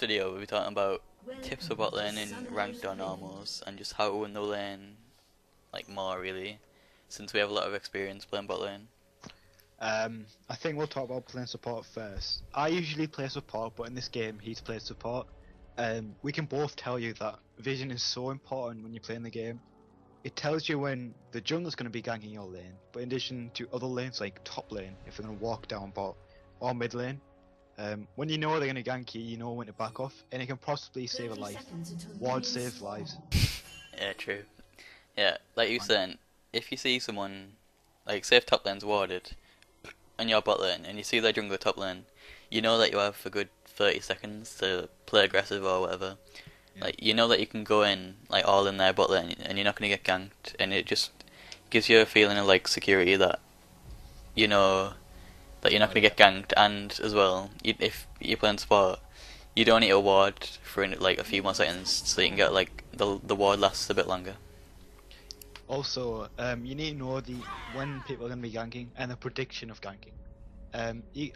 video we'll be talking about tips for Botlane in ranked or normals, and just how to win the lane, like more really, since we have a lot of experience playing Botlane. I think we'll talk about playing support first. I usually play support, but in this game he's played support. We can both tell you that vision is so important when you play in the game. It tells you when the jungler's going to be ganking your lane, but in addition to other lanes like top lane, if they're going to walk down bot, or mid lane. When you know they're going to gank you, you know when to back off, and it can possibly save a life. Ward saves lives. Yeah, true. Yeah, like you said, if you see someone, like say if top lane's warded, and you're bot lane, and you see their jungler top lane, you know that you have a good 30 seconds to play aggressive or whatever. Yeah. Like, you know that you can go in, like, all in their bot lane, and you're not going to get ganked, and it just gives you a feeling of, like, security that, you know, that you're not going to get ganked, and, as well, if you're playing support, you don't need a ward for, like, a few more seconds, so you can get, like, the ward lasts a bit longer. Also, you need to know when people are going to be ganking, and the prediction of ganking.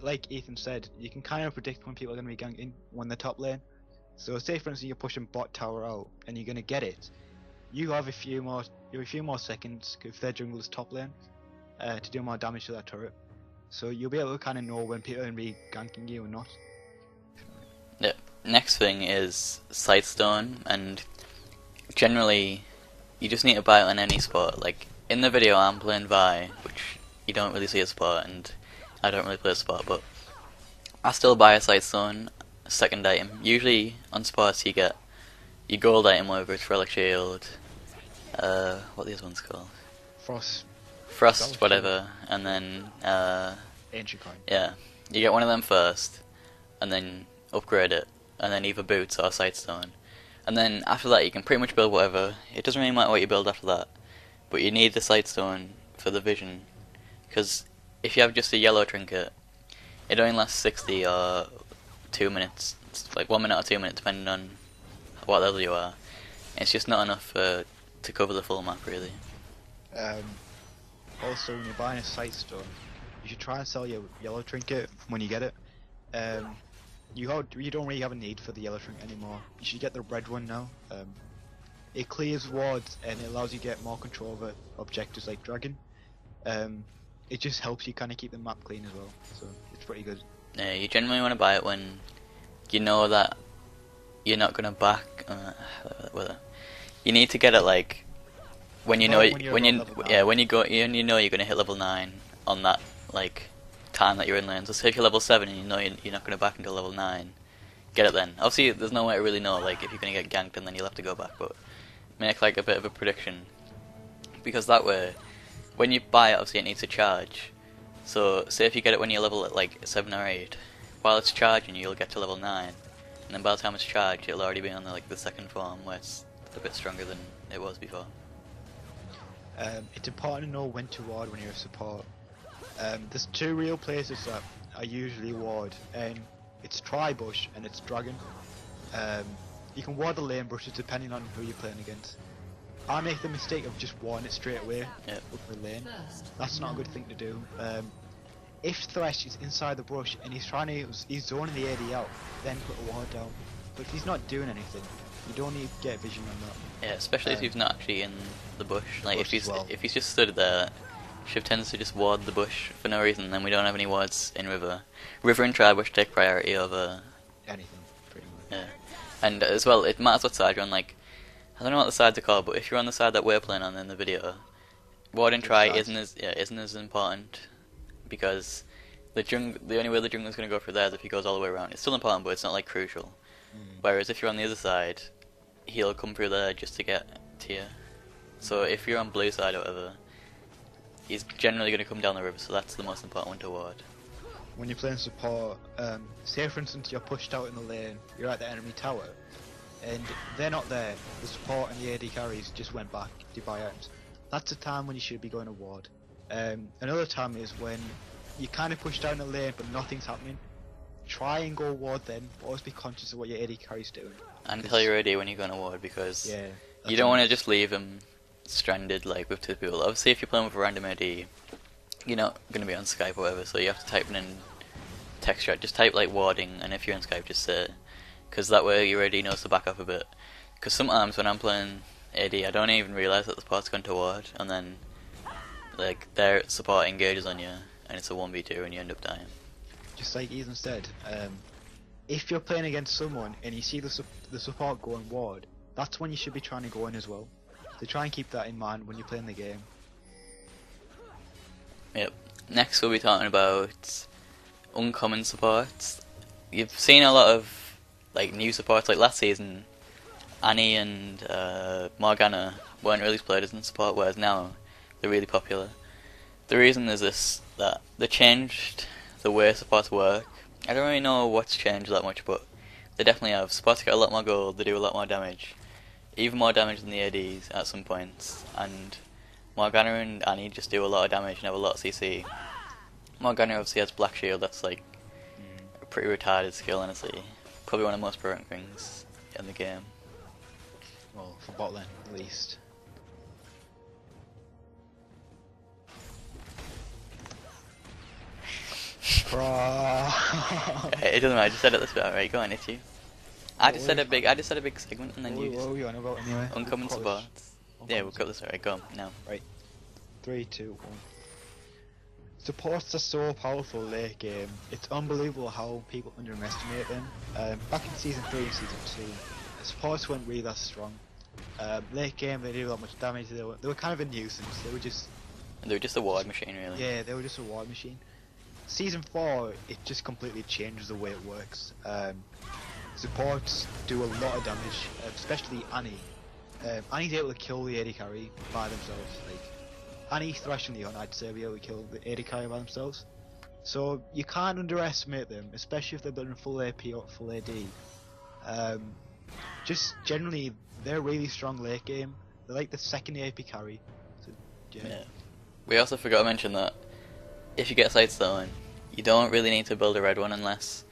Like Ethan said, you can kind of predict when people are going to be ganking when they're top lane. So say for instance you're pushing bot tower out and you're going to get it, you have a few more seconds if their jungler's top lane to do more damage to that turret. So you'll be able to kind of know when people are going to be ganking you or not. The next thing is Sightstone, and generally you just need to buy it on any spot. Like in the video I'm playing Vi, which you don't really see a spot, and I don't really play a spot, but I still buy a Sightstone second item. Usually on spots you get your gold item over its relic shield, what are these ones called? Frost, whatever, and then Ancient Coin. Yeah, you get one of them first, and then upgrade it, and then either boots or Sightstone. And then after that you can pretty much build whatever. It doesn't really matter what you build after that, but you need the Sightstone for the vision, because if you have just a yellow trinket, it only lasts 60 or 2 minutes. It's like 1 minute or 2 minutes depending on what level you are. It's just not enough to cover the full map really. Also, when you're buying a Sightstone, you should try and sell your yellow trinket when you get it. You don't really have a need for the yellow trinket anymore. You should get the red one now. It clears wards and it allows you to get more control over objectives like dragon. It just helps you kind of keep the map clean as well, so it's pretty good. Yeah, you generally want to buy it when you know that you're not gonna back. You need to get it like when you know when you know you're gonna hit level 9 on that like time that you're in lane. So say if you're level 7 and you know you're not gonna back until level 9, get it then. Obviously, there's no way to really know like if you're gonna get ganked and then you'll have to go back, but make like a bit of a prediction, because that way, when you buy it, obviously it needs to charge. So say if you get it when you're level at like 7 or 8, while it's charging you'll get to level 9, and then by the time it's charged it'll already be on the second form where it's a bit stronger than it was before. It's important to know when to ward when you're a support. There's two real places that I usually ward, and it's Tribush and it's Dragon. You can ward the lane brushes depending on who you're playing against. I make the mistake of just warding it straight away up the lane. That's not a good thing to do. If Thresh is inside the brush and he's zoning the AD out, then put a ward down. But if he's not doing anything, you don't need to get vision on that. Yeah, especially if he's not actually in the bush. Like if he's just stood there, Shiv tends to just ward the bush for no reason, then we don't have any wards in river. River and Tribush take priority over anything, pretty much. Yeah, and as well, it matters what side you're on. Like, I don't know what the sides are called, but if you're on the side that we're playing on in the video, ward and try isn't as important, because the only way the jungler's going to go through there is if he goes all the way around. It's still important, but it's not like crucial. Whereas if you're on the other side, he'll come through there just to get to you. So if you're on blue side or whatever, he's generally going to come down the river, so that's the most important one to ward. When you're playing support, say for instance you're pushed out in the lane, you're at the enemy tower, and they're not there, the support and the AD carries just went back to buy items. That's the time when you should be going to ward. Another time is when you kind of pushed down the lane but nothing's happening. Try and go ward then, but always be conscious of what your AD carry's doing. And tell your AD when you're going to ward, because you don't want to just leave him stranded like with 2 people. Obviously if you're playing with a random AD, you're not going to be on Skype or whatever, so you have to type in text chat, just type like warding, and if you're on Skype just say because that way your AD knows to back up a bit. Because sometimes when I'm playing AD, I don't even realise that the support's gone to ward, and then like their support engages on you, and it's a 1v2, and you end up dying. Just like Ethan said, if you're playing against someone and you see the support going ward, that's when you should be trying to go in as well. So try and keep that in mind when you're playing the game. Yep. Next we'll be talking about uncommon supports. You've seen a lot of like new supports, like last season Annie and Morgana weren't really played as in support, whereas now they're really popular. The reason is this, that they changed the way supports work. I don't really know what's changed that much, but they definitely have. Supports get a lot more gold, they do a lot more damage. Even more damage than the ADs at some points, and Morgana and Annie just do a lot of damage and have a lot of CC. Morgana obviously has Black Shield, that's like a pretty retarded skill, honestly. Probably one of the most broken things in the game. Well, for Botlane at least. It doesn't matter, I just said it this way, alright, go on, it's you. I just said a big segment and then you just... What were you on about anyway? Uncommon supports. Yeah, we'll cut this, alright, go on, now. Right. 3, 2, 1. Supports are so powerful late game. It's unbelievable how people underestimate them. Back in Season 3 and Season 2, supports weren't really that strong. Late game they did a lot much damage, they were kind of a nuisance, they were just a ward machine really. Yeah, they were just a ward machine. Season 4, it just completely changes the way it works. Supports do a lot of damage, especially Annie. Annie's able to kill the AD carry by themselves. Like Annie, Thresh and Leon, I'd say, be able to kill the AD carry by themselves. So you can't underestimate them, especially if they're building full AP or full AD. Just generally, they're really strong late game. They're like the second AP carry. So, yeah. We also forgot to mention that if you get Sightstone, you don't really need to build a red one unless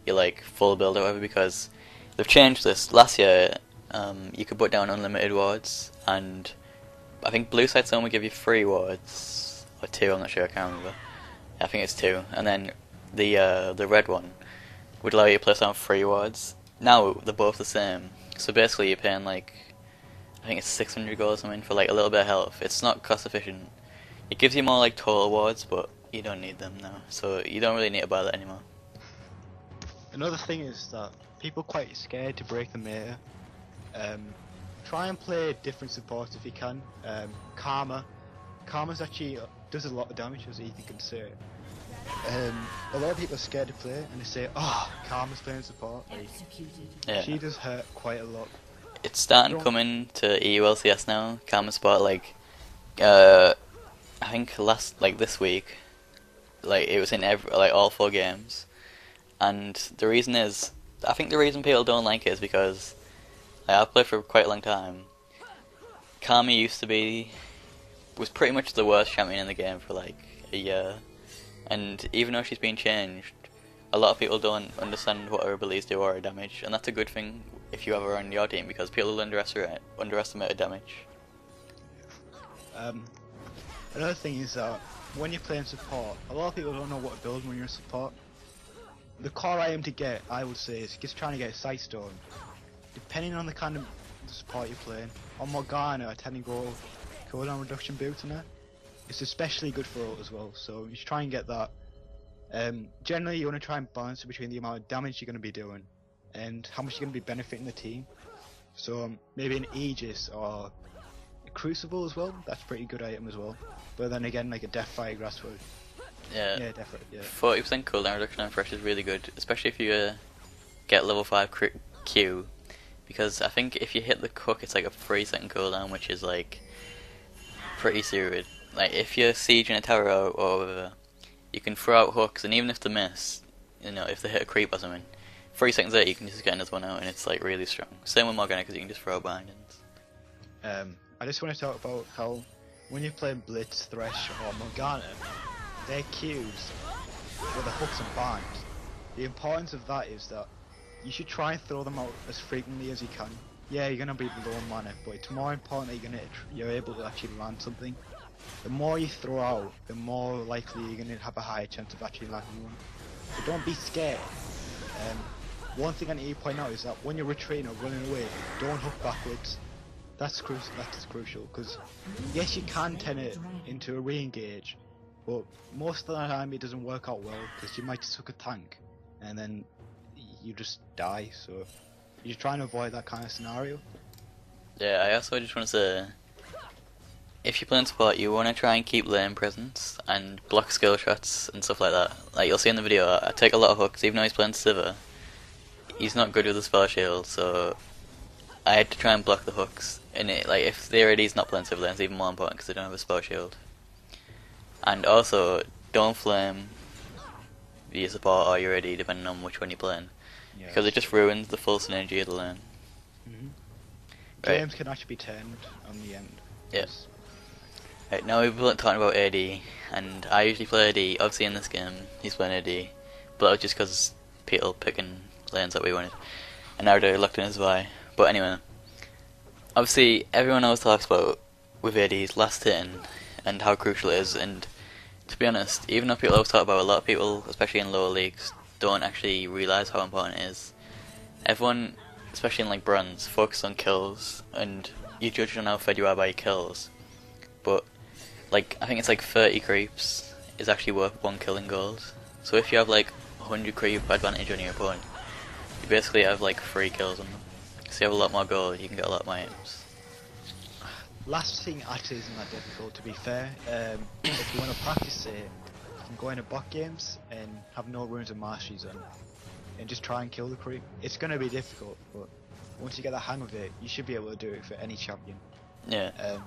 you like full build or whatever, because they've changed this. Last year, you could put down unlimited wards, and I think blue Sightstone would give you 3 wards, or 2, I'm not sure, I can't remember. I think it's 2, and then the red one would allow you to place down 3 wards. Now they're both the same, so basically you're paying like, I think it's 600 gold or something for like a little bit of health. It's not cost efficient. It gives you more like total wards, but you don't need them now, so you don't really need to buy that anymore. Another thing is that people are quite scared to break the meta. Try and play different supports if you can. Karma's actually does a lot of damage, as Ethan can say. A lot of people are scared to play, and they say, "Oh, Karma's playing support." Like, yeah. She does hurt quite a lot. It's starting to come into EU LCS now. Karma support, like, I think this week, like it was in all 4 games, and the reason is, I think the reason people don't like it is because I've played for quite a long time. Karma was pretty much the worst champion in the game for like a year, and even though she's been changed, a lot of people don't understand what her abilities do or her damage, and that's a good thing if you have her on your team, because people will underestimate her damage. Another thing is that when you're playing support, a lot of people don't know what to build when you're in support. The core item to get, I would say, is just trying to get a Sightstone. Depending on the kind of support you're playing, on Morgana I tend to go cooldown reduction boots in her. It's especially good for ult as well, so you should try and get that. Generally you want to try and balance it between the amount of damage you're going to be doing and how much you're going to be benefiting the team. So maybe an Aegis or a Crucible as well, that's a pretty good item as well. But then again, like a Deathfire Grasswood. Yeah, definitely. Yeah. 40% cooldown reduction on Fresh is really good, especially if you get level 5 Q, because I think if you hit the cook it's like a 3-second cooldown, which is like pretty serious. Like if you're sieging a tower or whatever, you can throw out hooks, and even if they miss, you know, if they hit a creep or something, 3 seconds later you can just get another one out, and it's like really strong. Same with Morgana, because you can just throw bindings. I just want to talk about how when you're playing Blitz, Thresh or Morgana, their Qs with the hooks and binds, the importance of that is that you should try and throw them out as frequently as you can. Yeah, you're going to be low on mana, but it's more important that you're able to actually land something. The more you throw out, the more likely you're going to have a higher chance of actually landing one. So don't be scared. one thing I need to point out is that when you're retreating or running away, don't hook backwards. That's crucial, because yes, you can turn it into a re-engage, but most of the time it doesn't work out well, because you might just hook a tank, and then you just die, so you're trying to avoid that kind of scenario. Yeah, I also just want to say, if you're playing support, you want to try and keep lane presence and block skill shots and stuff like that. Like you'll see in the video, I take a lot of hooks, even though he's playing Sivir. He's not good with the spell shield, so I had to try and block the hooks. And it, like, if the AD's not playing Sivir, it's even more important because they don't have a spell shield. And also, don't flame your support or your AD, depending on which one you're playing, because it just ruins the full synergy of the lane. Games can actually be turned on the end. Yes. Right, now we've been talking about AD, and I usually play AD. Obviously in this game, he's playing AD, but that was just because people picking lanes that we wanted, and now they're locked in as Y. But anyway, obviously everyone always talks about with AD's last hitting and how crucial it is, and to be honest, even though people always talk about it, a lot of people, especially in lower leagues, don't actually realise how important it is. Everyone, especially in like bronze, focus on kills, and you judge on how fed you are by your kills. But like, I think it's like 30 creeps is actually worth 1 kill in gold. So if you have like 100 creep advantage on your opponent, you basically have like 3 kills on them. So you have a lot more gold, you can get a lot more items. Last thing actually isn't that difficult, to be fair. If you want to practice it, you can go into bot games and have no runes and masteries on, and just try and kill the creep. It's going to be difficult, but once you get the hang of it, you should be able to do it for any champion. Yeah.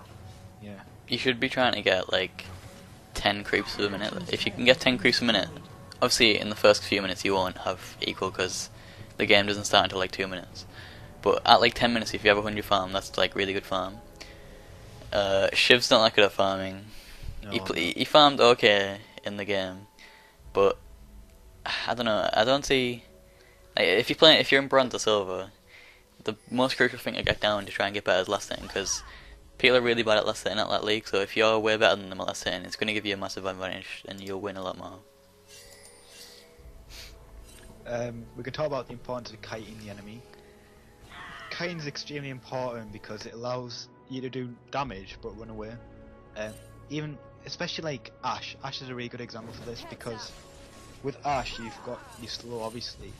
Yeah. You should be trying to get like 10 creeps a minute. If you can get 10 creeps a minute, obviously in the first few minutes you won't have equal because the game doesn't start until like 2 minutes. But at like 10 minutes, if you have 100 farm, that's like really good farm. Shiv's not that good at farming. No, he farmed okay in the game, but I don't know. I don't see, like, if you're in bronze or silver, the most crucial thing to get down to try and get better is last hitting, because people are really bad at last hitting at that league. So if you're way better than them at last hitting, it's going to give you a massive advantage, and you'll win a lot more. We can talk about the importance of kiting the enemy. Kiting is extremely important because it allows you to do damage but run away. Even especially like Ashe. Ashe is a really good example for this, because with Ashe you've got your slow obviously,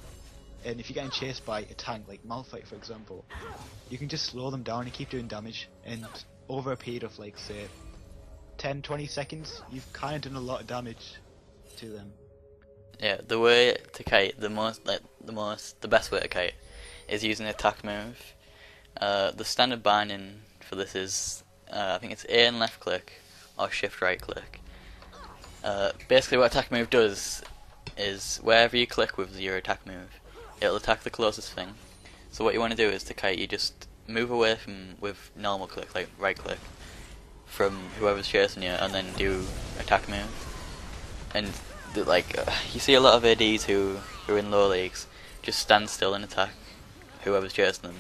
and if you're getting chased by a tank like Malphite for example, you can just slow them down and keep doing damage, and over a period of like say 10-20 seconds you've kind of done a lot of damage to them. Yeah, the way to kite, the best way to kite is using an attack move. The standard binding for this is, I think it's A and left click, or shift right click. Basically what attack move does is, wherever you click with your attack move, it'll attack the closest thing. So what you want to do is to kite, you just move away from, with normal click, like right click, from whoever's chasing you, and then do attack move. And you see a lot of ADs who are in low leagues just stand still and attack whoever's chasing them.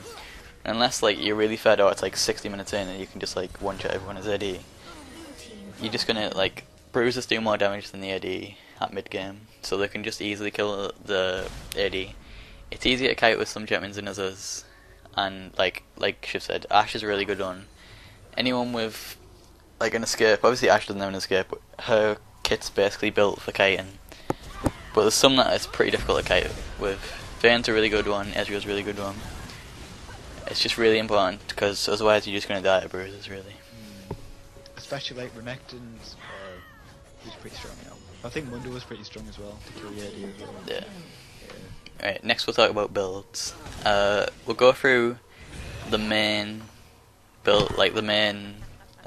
Unless like you're really fed out, it's like 60 minutes in and you can just like one shot everyone as AD. You're just gonna like, bruisers do more damage than the AD at mid game, so they can just easily kill the AD. It's easier to kite with some champions than others, and like Shiv said, Ashe is a really good one. Anyone with like an escape, obviously Ashe doesn't have an escape, but her kit's basically built for kiting. But there's some that it's pretty difficult to kite with. Vayne's a really good one, Ezreal's a really good one. It's just really important, because otherwise you're just going to die of bruises, really. Especially like Renekton's, he's pretty strong now. I think Mundo was pretty strong as well, to kill the AD as well. Yeah. Right, next we'll talk about builds. We'll go through the main build, like the main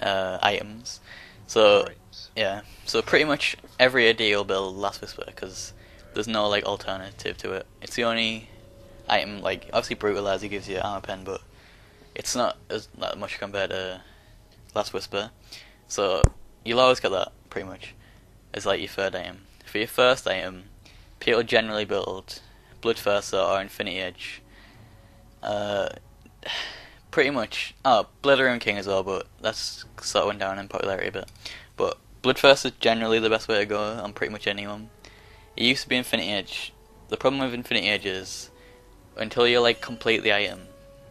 items. So, yeah, so pretty much every AD will build Last Whisper, because there's no like alternative to it. It's the only item, like obviously Brutalizer gives you armor pen, but it's not as that much compared to Last Whisper. So you'll always get that pretty much as like your third item. For your first item, people generally build Bloodthirster or Infinity Edge. Pretty much. Oh, Blithering King as well, but that's sort of went down in popularity a bit. But Bloodthirster is generally the best way to go on pretty much anyone. It used to be Infinity Edge. The problem with Infinity Edge is until you like complete the item,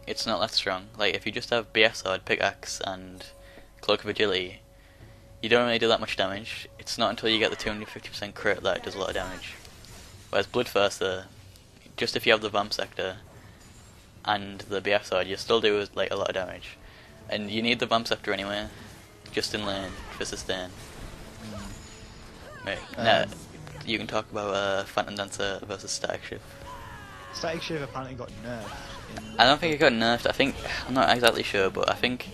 it's not that strong. Like if you just have BF Sword, Pickaxe, and Cloak of Agility, you don't really do that much damage. It's not until you get the 250% crit that it does a lot of damage. Whereas Bloodthirster, just if you have the Vamp Sector and the BF Sword, you still do like a lot of damage. And you need the Vamp Scepter anyway, just in lane for sustain. Right, now you can talk about Phantom Dancer versus Static Shift. Static Shift apparently got nerfed. I don't think it got nerfed. I'm not exactly sure, but I think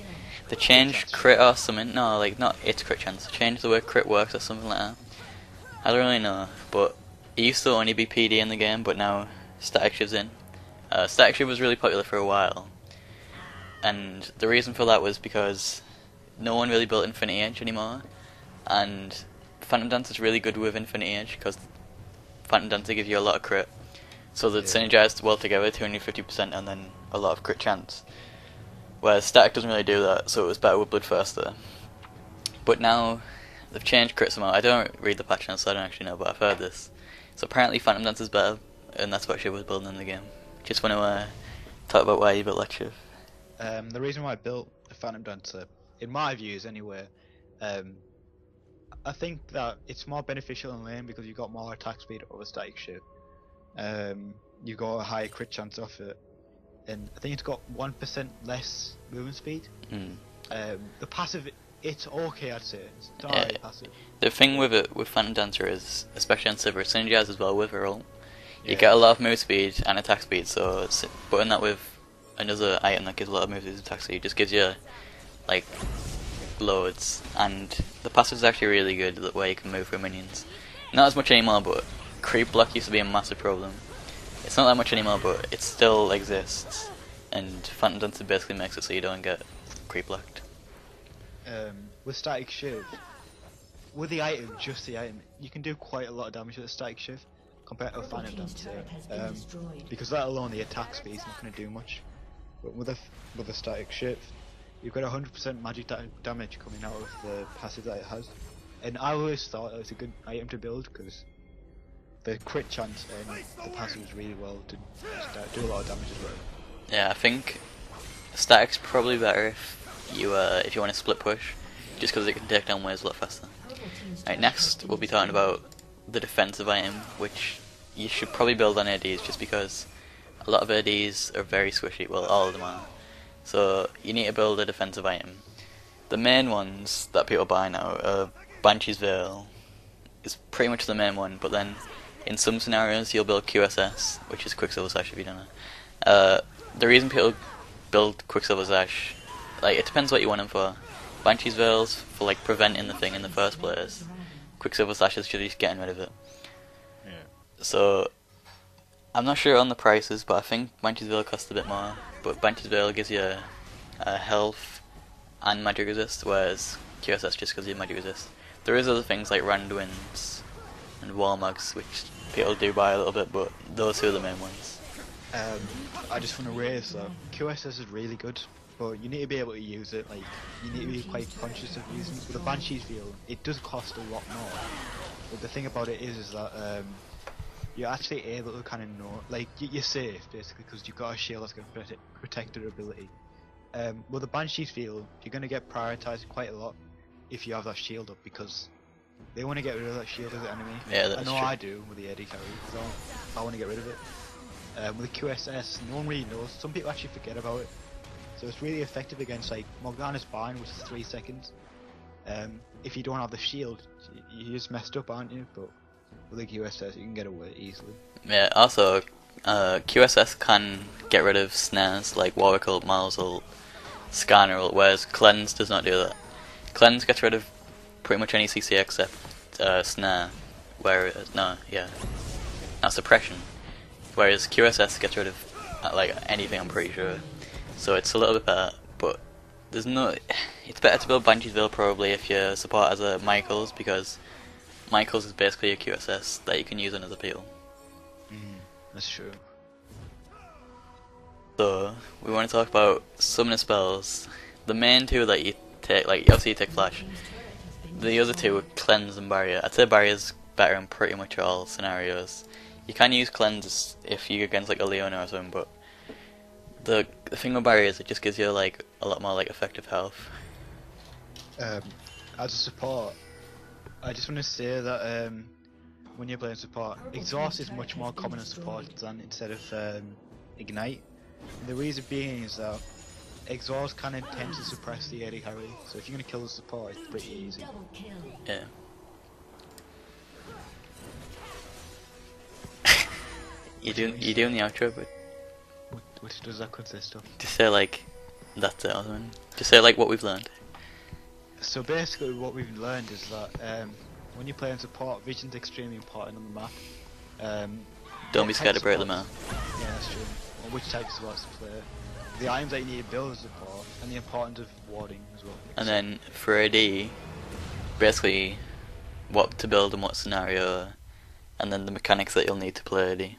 they changed crit or something. No, like not its crit chance. They changed the way crit works or something like that. I don't really know, but it used to only be PD in the game, but now Static Shift's in. Static Shift was really popular for a while, and the reason for that was because no one really built Infinity Edge anymore, and Phantom Dancer is really good with Infinity Edge because Phantom Dancer gives you a lot of crit, so that synergized well together, 250% and then a lot of crit chance. Whereas Static doesn't really do that, so it was better with Bloodthirster. But now they've changed crit somehow. I don't read the patch notes, so I don't actually know, but I've heard this. So apparently Phantom Dancer's better, and that's what she was building in the game. Just want to talk about why you built that shift. The reason why I built the Phantom Dancer, in my views anyway, I think that it's more beneficial in lane because you've got more attack speed over Static Shift. You got a higher crit chance off it, and I think it's got 1% less movement speed. The passive, it's okay, I'd say. It's not really passive. The thing with it, with Phantom Dancer is, especially on Silver, it synergizes as well with her ult. You get a lot of move speed and attack speed, so putting that with another item that gives a lot of move speed and attack speed just gives you like loads. And the passive is actually really good, the way you can move through minions. Not as much anymore, but creep block used to be a massive problem. It's not that much anymore, but it still exists, and Phantom Dancer basically makes it so you don't get creep blocked. With Static Shift, with the item, just the item, you can do quite a lot of damage with a Static Shift compared to a Phantom Dancer, because that alone, the attack speed is not going to do much. But with a Static Shift, you've got 100% magic damage coming out of the passive that it has, and I always thought it was a good item to build because the crit chance and the passive is really well to do a lot of damage as well. Yeah, I think Static's probably better if you want to split push, just because it can take down waves a lot faster. Right, next we'll be talking about the defensive item, which you should probably build on ADs just because a lot of ADs are very squishy, well all of them are. So you need to build a defensive item. The main ones that people buy now are Banshee's Veil, is pretty much the main one, but then in some scenarios you'll build QSS, which is Quicksilver Sash if you don't know. The reason people build Quicksilver Sash, like it depends what you want them for. Banshee's Veil's for like preventing the thing in the first place. Quicksilver Sash is just getting rid of it. Yeah. So I'm not sure on the prices, but I think Banshee's Veil costs a bit more. But Banshee's Veil gives you health and magic resist, whereas QSS just gives you magic resist. There is other things like Randwinds and Warmags, which people do buy a little bit, but those two are the main ones. I just want to raise that QSS is really good, but you need to be able to use it. Like you need to be quite conscious of using it. With the Banshee's Veil, it does cost a lot more. But the thing about it is that you're actually able to kind of know, like you're safe basically because you've got a shield that's going to protect your ability. With the Banshee's Veil, you're going to get prioritized quite a lot if you have that shield up because they want to get rid of that shield as an enemy. Yeah, that's I know true. I do with the AD carry, so I want to get rid of it. With QSS, no one really knows. Some people actually forget about it. So it's really effective against like Morgana's Bind, which is 3 seconds. If you don't have the shield, you just messed up, aren't you? But with the QSS, you can get away easily. Yeah, also, QSS can get rid of snares like Warwick ult, Miles ult, Scanner ult, whereas Cleanse does not do that. Cleanse gets rid of pretty much any CC except snare, suppression. Whereas QSS gets rid of like anything, I'm pretty sure. So it's a little bit better, but there's no. It's better to build Banshee's Veil probably if your support has a Michaels, because Michaels is basically a QSS that you can use on other people. That's true. So we want to talk about summoner spells. The main two that you take, like obviously you take Flash. The other two are Cleanse and Barrier. I'd say Barrier's better in pretty much all scenarios. You can use cleanse if you're against like a Leona or something, but the thing with barrier is it just gives you like a lot more like effective health. As a support, I just want to say that when you're playing support, exhaust is much more common in support than instead of ignite. And the reason being is that exhaust kind of tends to suppress the AD carry, so if you're gonna kill the support, it's pretty easy. Yeah. you're doing the outro, but Which does that consist of? just say like that's it or something. Just say like what we've learned. So basically what we've learned is that when you're playing support, vision's extremely important on the map. Don't be scared to break the map. Yeah, that's true. Or which type of supports to play. The items that you need to build a support, and the importance of warding as well. And then for AD, basically what to build and what scenario, and then the mechanics that you'll need to play AD.